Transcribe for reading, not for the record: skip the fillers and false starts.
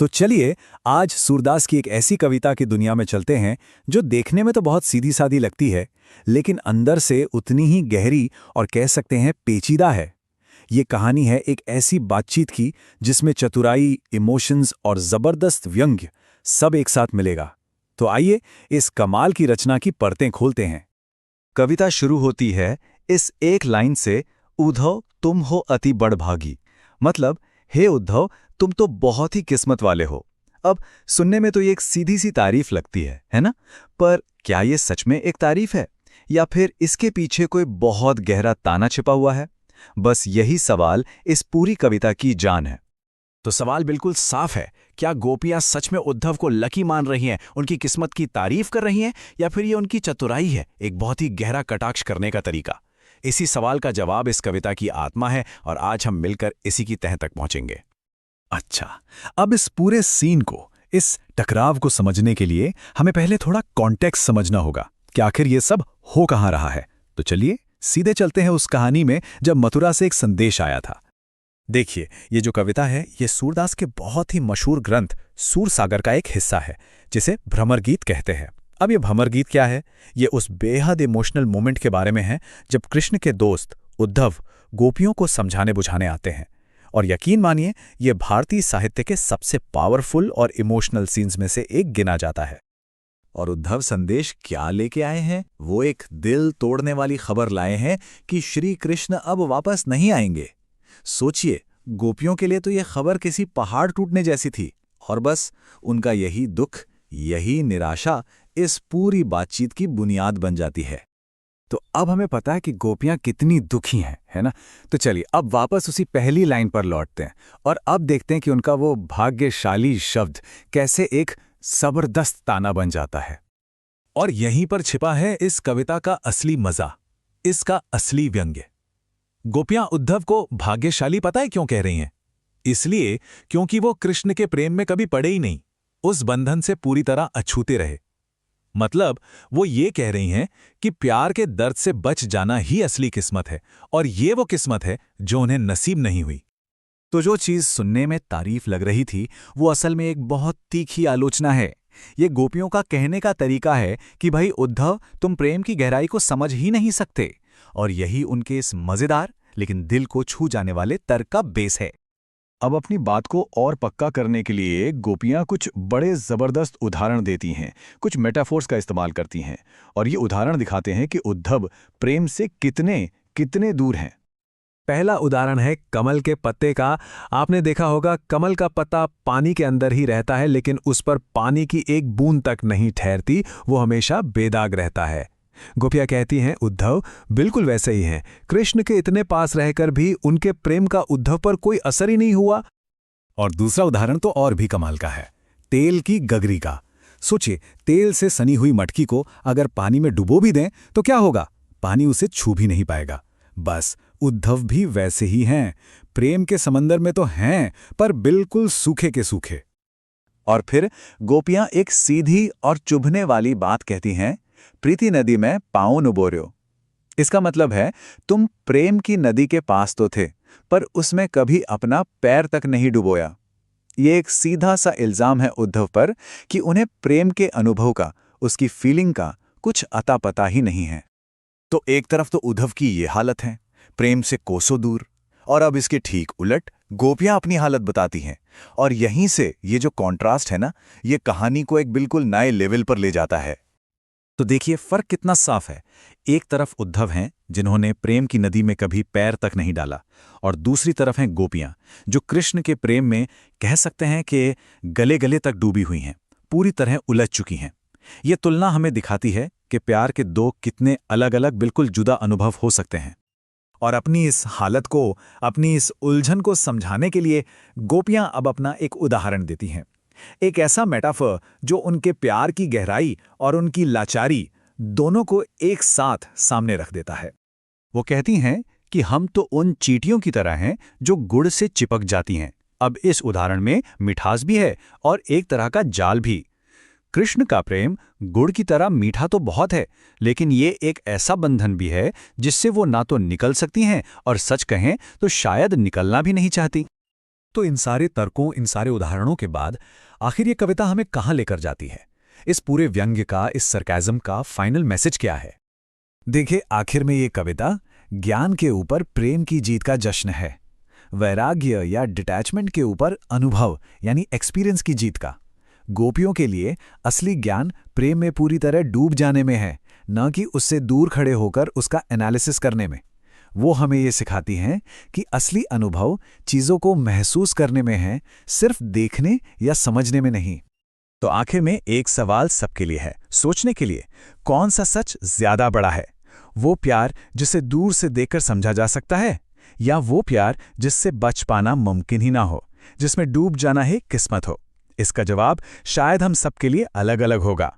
तो चलिए आज सूरदास की एक ऐसी कविता की दुनिया में चलते हैं जो देखने में तो बहुत सीधी सादी लगती है, लेकिन अंदर से उतनी ही गहरी और कह सकते हैं पेचीदा है। ये कहानी है एक ऐसी बातचीत की जिसमें चतुराई, इमोशंस और जबरदस्त व्यंग्य सब एक साथ मिलेगा। तो आइए इस कमाल की रचना की परतें खोलते हैं। कविता शुरू होती है इस एक लाइन से, उद्धव तुम हो अति बड़भागी। मतलब, हे उद्धव, तुम तो बहुत ही किस्मत वाले हो। अब सुनने में तो ये एक सीधी सी तारीफ लगती है ना? पर क्या ये सच में एक तारीफ है या फिर इसके पीछे कोई बहुत गहरा ताना छिपा हुआ है? बस यही सवाल इस पूरी कविता की जान है। तो सवाल बिल्कुल साफ है, क्या गोपियां सच में उद्धव को लकी मान रही हैं, उनकी किस्मत की तारीफ कर रही हैं, या फिर ये उनकी चतुराई है, एक बहुत ही गहरा कटाक्ष करने का तरीका? इसी सवाल का जवाब इस कविता की आत्मा है और आज हम मिलकर इसी की तह तक पहुंचेंगे। अच्छा, अब इस पूरे सीन को, इस टकराव को समझने के लिए हमें पहले थोड़ा कॉन्टेक्स्ट समझना होगा कि आखिर ये सब हो कहाँ रहा है। तो चलिए सीधे चलते हैं उस कहानी में जब मथुरा से एक संदेश आया था। देखिए, ये जो कविता है ये सूरदास के बहुत ही मशहूर ग्रंथ सूरसागर का एक हिस्सा है, जिसे भ्रमर गीत कहते हैं। अब ये भ्रमर गीत क्या है? ये उस बेहद इमोशनल मोमेंट के बारे में है जब कृष्ण के दोस्त उद्धव गोपियों को समझाने बुझाने आते हैं। और यकीन मानिए, ये भारतीय साहित्य के सबसे पावरफुल और इमोशनल सीन्स में से एक गिना जाता है। और उद्धव संदेश क्या लेके आए हैं? वो एक दिल तोड़ने वाली खबर लाए हैं कि श्री कृष्ण अब वापस नहीं आएंगे। सोचिए, गोपियों के लिए तो यह खबर किसी पहाड़ टूटने जैसी थी, और बस उनका यही दुख, यही निराशा इस पूरी बातचीत की बुनियाद बन जाती है। तो अब हमें पता है कि गोपियां कितनी दुखी हैं, है ना? तो चलिए अब वापस उसी पहली लाइन पर लौटते हैं और अब देखते हैं कि उनका वो भाग्यशाली शब्द कैसे एक जबरदस्त ताना बन जाता है। और यहीं पर छिपा है इस कविता का असली मजा, इसका असली व्यंग्य। गोपियां उद्धव को भाग्यशाली पता है क्यों कह रही हैं? इसलिए क्योंकि वो कृष्ण के प्रेम में कभी पड़े ही नहीं, उस बंधन से पूरी तरह अछूते रहे। मतलब वो ये कह रही हैं कि प्यार के दर्द से बच जाना ही असली किस्मत है, और ये वो किस्मत है जो उन्हें नसीब नहीं हुई। तो जो चीज सुनने में तारीफ लग रही थी, वो असल में एक बहुत तीखी आलोचना है। ये गोपियों का कहने का तरीका है कि भाई उद्धव, तुम प्रेम की गहराई को समझ ही नहीं सकते। और यही उनके इस मजेदार लेकिन दिल को छू जाने वाले तर्क का बेस है। अब अपनी बात को और पक्का करने के लिए गोपियां कुछ बड़े जबरदस्त उदाहरण देती हैं, कुछ मेटाफोर्स का इस्तेमाल करती हैं, और ये उदाहरण दिखाते हैं कि उद्धव प्रेम से कितने कितने दूर हैं। पहला उदाहरण है कमल के पत्ते का। आपने देखा होगा, कमल का पत्ता पानी के अंदर ही रहता है, लेकिन उस पर पानी की एक बूंद तक नहीं ठहरती, वो हमेशा बेदाग रहता है। गोपियां कहती हैं उद्धव बिल्कुल वैसे ही हैं, कृष्ण के इतने पास रहकर भी उनके प्रेम का उद्धव पर कोई असर ही नहीं हुआ। और दूसरा उदाहरण तो और भी कमाल का है, तेल की गगरी का। सोचिए, तेल से सनी हुई मटकी को अगर पानी में डुबो भी दें तो क्या होगा? पानी उसे छू भी नहीं पाएगा। बस उद्धव भी वैसे ही हैं, प्रेम के समंदर में तो हैं, पर बिल्कुल सूखे के सूखे। और फिर गोपियां एक सीधी और चुभने वाली बात कहती हैं, प्रीति नदी में पाँव नुबोर्यो। इसका मतलब है, तुम प्रेम की नदी के पास तो थे, पर उसमें कभी अपना पैर तक नहीं डुबोया। ये एक सीधा सा इल्जाम है उद्धव पर कि उन्हें प्रेम के अनुभव का, उसकी फीलिंग का कुछ अता पता ही नहीं है। तो एक तरफ तो उद्धव की ये हालत है, प्रेम से कोसों दूर, और अब इसके ठीक उलट गोपियां अपनी हालत बताती हैं। और यहीं से ये जो कॉन्ट्रास्ट है ना, ये कहानी को एक बिल्कुल नए लेवल पर ले जाता है। तो देखिए फर्क कितना साफ है। एक तरफ उद्धव हैं जिन्होंने प्रेम की नदी में कभी पैर तक नहीं डाला, और दूसरी तरफ हैं गोपियां जो कृष्ण के प्रेम में कह सकते हैं कि गले गले तक डूबी हुई हैं, पूरी तरह उलझ चुकी हैं। ये तुलना हमें दिखाती है कि प्यार के दो कितने अलग अलग, बिल्कुल जुदा अनुभव हो सकते हैं। और अपनी इस हालत को, अपनी इस उलझन को समझाने के लिए गोपियां अब अपना एक उदाहरण देती हैं, एक ऐसा मेटाफर जो उनके प्यार की गहराई और उनकी लाचारी दोनों को एक साथ सामने रख देता है। वो कहती हैं कि हम तो उन चींटियों की तरह हैं जो गुड़ से चिपक जाती हैं। अब इस उदाहरण में मिठास भी है और एक तरह का जाल भी। कृष्ण का प्रेम गुड़ की तरह मीठा तो बहुत है, लेकिन ये एक ऐसा बंधन भी है जिससे वो ना तो निकल सकती हैं और सच कहें तो शायद निकलना भी नहीं चाहती। तो इन सारे तर्कों, इन सारे उदाहरणों के बाद आखिर ये कविता हमें कहाँ लेकर जाती है? इस पूरे व्यंग्य का, इस सरकाज़म का फाइनल मैसेज क्या है? देखिए, आखिर में ये कविता ज्ञान के ऊपर प्रेम की जीत का जश्न है, वैराग्य या डिटैचमेंट के ऊपर अनुभव यानी एक्सपीरियंस की जीत का। गोपियों के लिए असली ज्ञान प्रेम में पूरी तरह डूब जाने में है, न कि उससे दूर खड़े होकर उसका एनालिसिस करने में। वो हमें ये सिखाती हैं कि असली अनुभव चीज़ों को महसूस करने में है, सिर्फ देखने या समझने में नहीं। तो आखिर में एक सवाल सबके लिए है, सोचने के लिए, कौन सा सच ज्यादा बड़ा है? वो प्यार जिसे दूर से देखकर समझा जा सकता है, या वो प्यार जिससे बच पाना मुमकिन ही ना हो, जिसमें डूब जाना ही किस्मत हो? इसका जवाब शायद हम सबके लिए अलग अलग होगा।